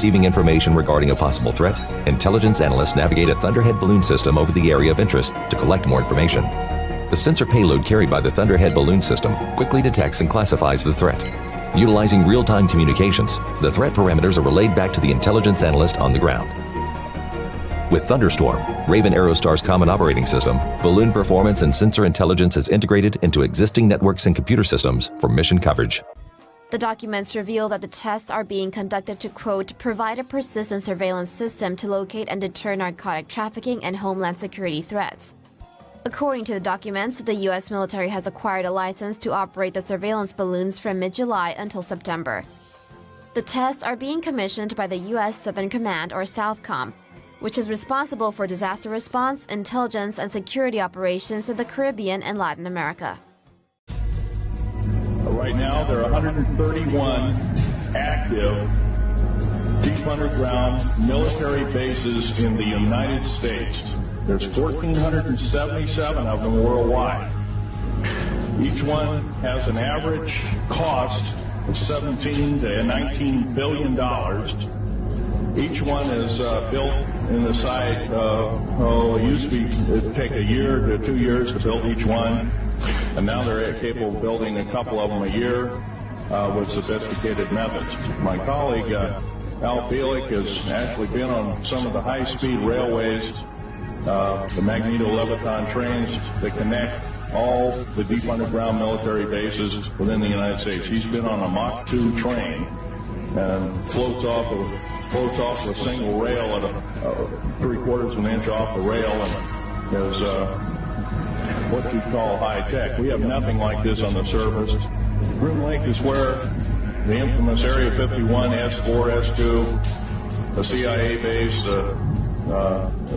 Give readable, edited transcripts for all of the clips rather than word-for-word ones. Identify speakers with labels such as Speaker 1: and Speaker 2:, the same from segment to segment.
Speaker 1: receiving information regarding a possible threat, intelligence analysts navigate a Thunderhead balloon system over the area of interest to collect more information. The sensor payload carried by the Thunderhead balloon system quickly detects and classifies the threat. Utilizing real-time communications, the threat parameters are relayed back to the intelligence analyst on the ground. With Thunderstorm, Raven Aerostar's common operating system, balloon performance and sensor intelligence is integrated into existing networks and computer systems for mission coverage.
Speaker 2: The documents reveal that the tests are being conducted to, quote, provide a persistent surveillance system to locate and deter narcotic trafficking and homeland security threats. According to the documents, the U.S. military has acquired a license to operate the surveillance balloons from mid-July until September. The tests are being commissioned by the U.S. Southern Command, or SOUTHCOM, which is responsible for disaster response, intelligence, and security operations in the Caribbean and Latin America.
Speaker 3: Right now, there are 131 active deep underground military bases in the United States. There's 1,477 of them worldwide. Each one has an average cost of $17 to $19 billion. Each one is built in the site, it used to be, it'd take a year to 2 years to build each one, and now they're capable of building a couple of them a year with sophisticated methods. My colleague, Al Bielik, has actually been on some of the high-speed railways, the magneto-leviton trains that connect all the deep underground military bases within the United States. He's been on a Mach 2 train and floats off a single rail at a 3/4 of an inch off the rail, and is what you call high tech. We have nothing like this on the surface. Groom Lake is where the infamous Area 51, S4, S2, a CIA base. It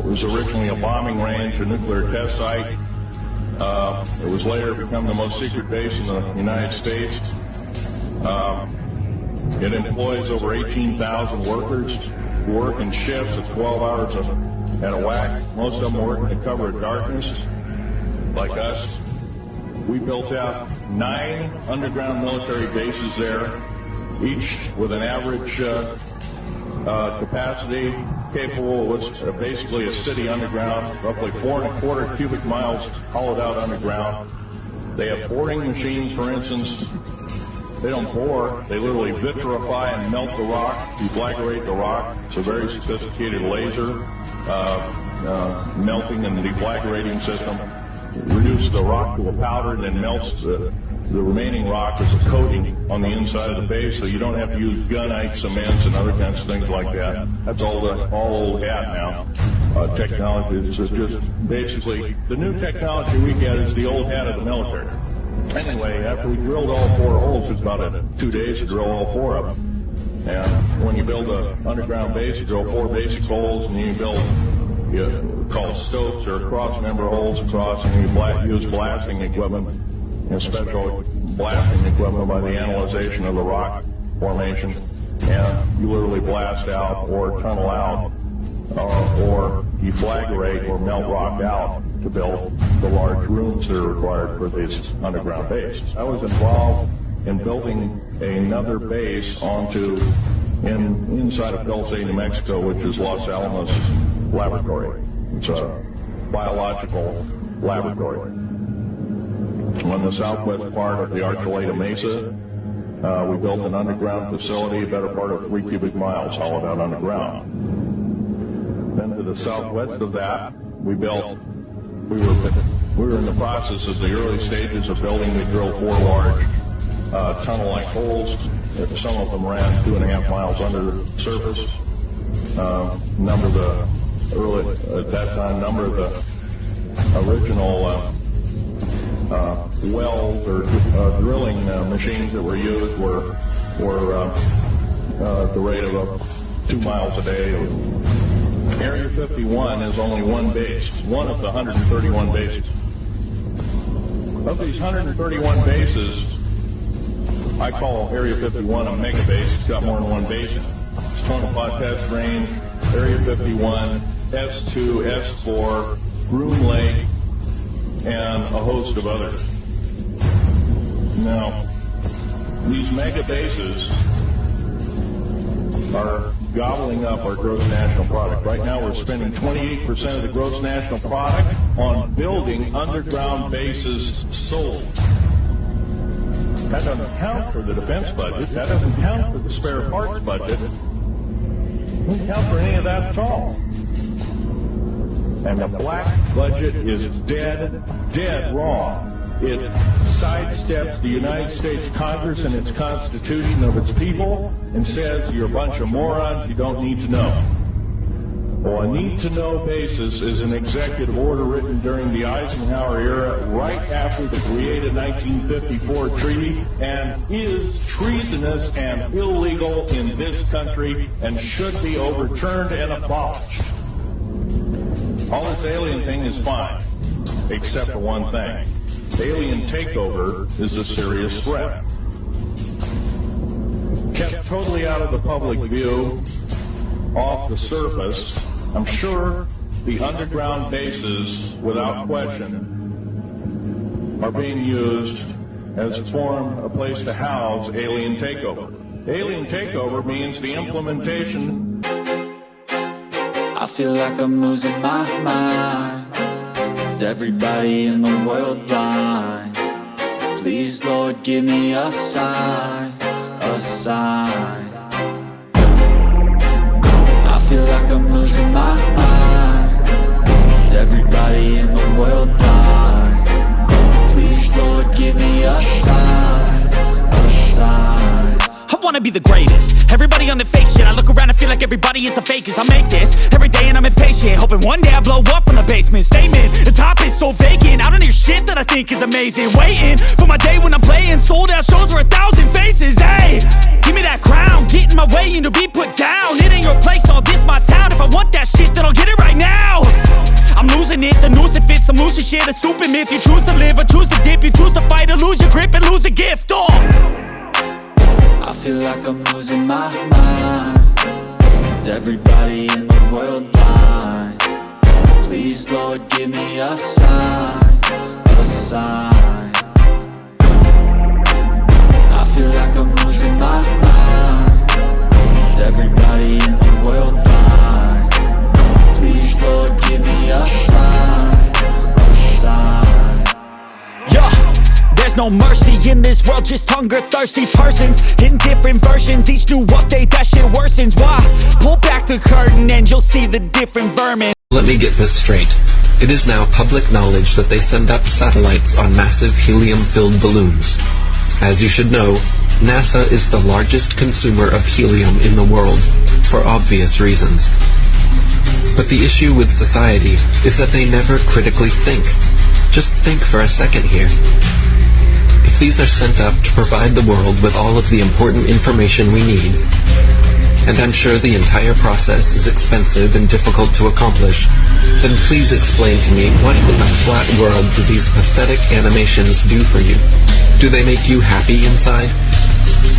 Speaker 3: was originally a bombing range, a nuclear test site. It was later become the most secret base in the United States. It employs over 18,000 workers who work in shifts of 12 hours at a whack. Most of them work in the cover of darkness, like us. We built out 9 underground military bases there, each with an average capacity capable of basically a city underground, roughly 4¼ cubic miles hollowed out underground. They have boring machines, for instance. They don't bore, they literally vitrify and melt the rock, deflagrate the rock. It's a very sophisticated laser melting and deflagrating system. Reduce the rock to a powder and then melts the remaining rock as a coating on the inside of the base, so you don't have to use gunite, cements, and other kinds of things like that. That's all old hat now. Technology is just basically, the new technology we get is the old hat of the military. Anyway, after we drilled all 4 holes, it was about 2 days to drill all 4 of them. And when you build an underground base, you drill 4 basic holes, and then you build called stopes or cross-member holes across, and you use blasting equipment and special blasting equipment by the analyzation of the rock formation, and you literally blast out or tunnel out or deflagrate or melt rock out to build the large rooms that are required for this underground base. I was involved in building another base inside of Dulce, New Mexico, which is Los Alamos Laboratory. It's a biological laboratory. On the southwest part of the Archuleta Mesa, we built an underground facility, a better part of 3 cubic miles hollowed out underground. Then to the southwest of that, we were in the process of the early stages of building. We drilled 4 large tunnel-like holes. Some of them ran 2.5 miles under the surface. Number of the original wells or drilling machines that were used were at the rate of 2 miles a day. Area 51 is only one base, one of the 131 bases. Of these 131 bases, I call Area 51 a mega base. It's got more than one base. It's Tonopah Test Range, Area 51, S2, S4, Groom Lake, and a host of others. Now, these mega bases are gobbling up our gross national product. Right now we're spending 28% of the gross national product on building underground bases solely. That doesn't count for the defense budget. That doesn't count for the spare parts budget. It doesn't count for any of that at all. And the black budget is dead wrong. It sidesteps the United States Congress and its Constitution of its people and says you're a bunch of morons, you don't need to know. Well, a need-to-know basis is an executive order written during the Eisenhower era right after the created 1954 treaty and is treasonous and illegal in this country and should be overturned and abolished. All this alien thing is fine, except for one thing. Alien takeover is a serious threat. Kept totally out of the public view, off the surface, I'm sure the underground bases, without question, are being used as a place to house alien takeover. Alien takeover means the implementation.
Speaker 4: I feel like I'm losing my mind. Is everybody in the world blind? Please, Lord, give me a sign, a sign. I feel like I'm losing my mind. Is everybody in the world blind? Please, Lord, give me a sign, a sign.
Speaker 5: I wanna be the greatest. Everybody on the fake shit. I look around and feel like everybody is the fakest. I make this every day and I'm impatient, hoping one day I blow up from the basement. Statement, the top is so vacant. I don't hear shit that I think is amazing. Waiting for my day when I'm playing sold out shows for 1,000 faces. Hey, give me that crown, get in my way and to be put down. It ain't your place, all this my town. If I want that shit, then I'll get it right now. I'm losing it, the noose it fits. I'm losing shit, a stupid myth. You choose to live or choose to dip. You choose to fight or lose your grip and lose a gift.
Speaker 4: I feel like I'm losing my mind. Is everybody in the world blind? Please, Lord, give me a sign, a sign. I feel like I'm losing my mind. Is everybody in the world blind? Please, Lord, give me a sign, a sign.
Speaker 5: Yeah. There's no mercy in this world, just hunger-thirsty persons in different versions. Each new update, that shit worsens. Why? Pull back the curtain and you'll see the different vermin.
Speaker 6: Let me get this straight. It is now public knowledge that they send up satellites on massive helium-filled balloons. As you should know, NASA is the largest consumer of helium in the world, for obvious reasons. But the issue with society is that they never critically think. Just think for a second here. If these are sent up to provide the world with all of the important information we need, and I'm sure the entire process is expensive and difficult to accomplish, then please explain to me what in the flat world do these pathetic animations do for you? Do they make you happy inside?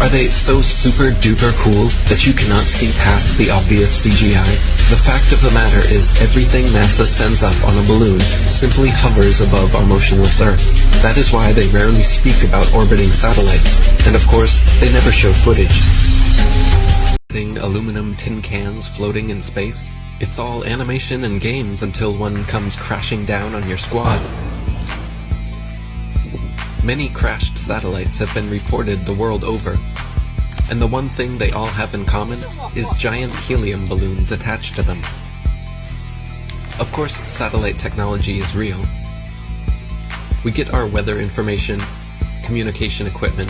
Speaker 6: Are they so super duper cool that you cannot see past the obvious CGI? The fact of the matter is everything NASA sends up on a balloon simply hovers above our motionless Earth. That is why they rarely speak about orbiting satellites, and of course, they never show footage. Aluminum tin cans floating in space? It's all animation and games until one comes crashing down on your squad. Many crashed satellites have been reported the world over, and the one thing they all have in common is giant helium balloons attached to them. Of course, satellite technology is real. We get our weather information, communication equipment,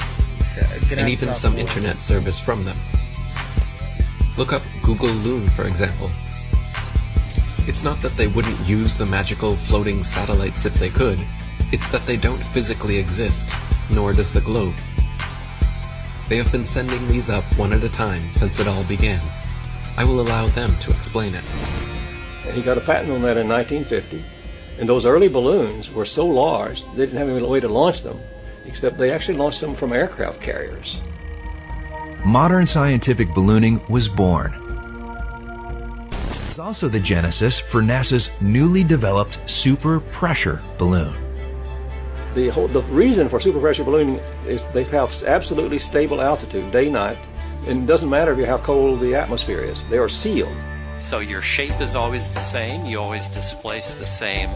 Speaker 6: and even some internet service from them. Look up Google Loon, for example. It's not that they wouldn't use the magical floating satellites if they could, it's that they don't physically exist, nor does the globe. They have been sending these up one at a time since it all began. I will allow them to explain it.
Speaker 7: He got a patent on that in 1950, and those early balloons were so large they didn't have any way to launch them, except they actually launched them from aircraft carriers.
Speaker 8: Modern scientific ballooning was born. It was also the genesis for NASA's newly developed super pressure balloon.
Speaker 7: The reason for super pressure ballooning is they have absolutely stable altitude day-night, And it doesn't matter how cold the atmosphere is. They are sealed.
Speaker 9: So your shape is always the same. You always displace the same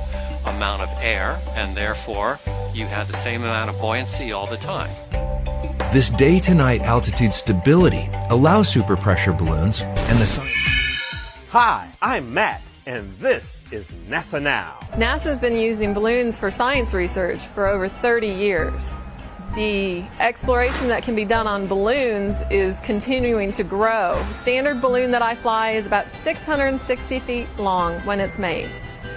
Speaker 9: amount of air, and therefore you have the same amount of buoyancy all the time.
Speaker 8: This day-to-night altitude stability allows superpressure balloons and the
Speaker 10: Hi, I'm Matt, and this is NASA Now.
Speaker 11: NASA's been using balloons for science research for over 30 years. The exploration that can be done on balloons is continuing to grow. The standard balloon that I fly is about 660 feet long when it's made.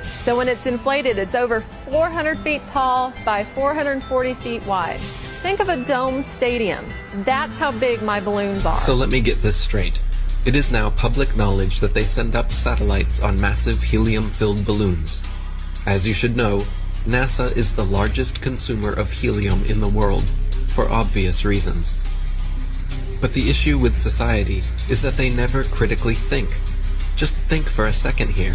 Speaker 11: So when it's inflated, it's over 400 feet tall by 440 feet wide. Think of a dome stadium. That's how big my balloons are.
Speaker 6: So let me get this straight. It is now public knowledge that they send up satellites on massive helium-filled balloons. As you should know, NASA is the largest consumer of helium in the world, for obvious reasons. But the issue with society is that they never critically think. Just think for a second here.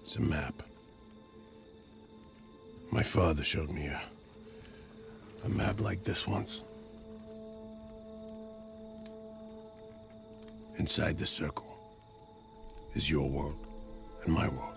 Speaker 12: It's a map. My father showed me a map like this once. Inside the circle is your world and my world.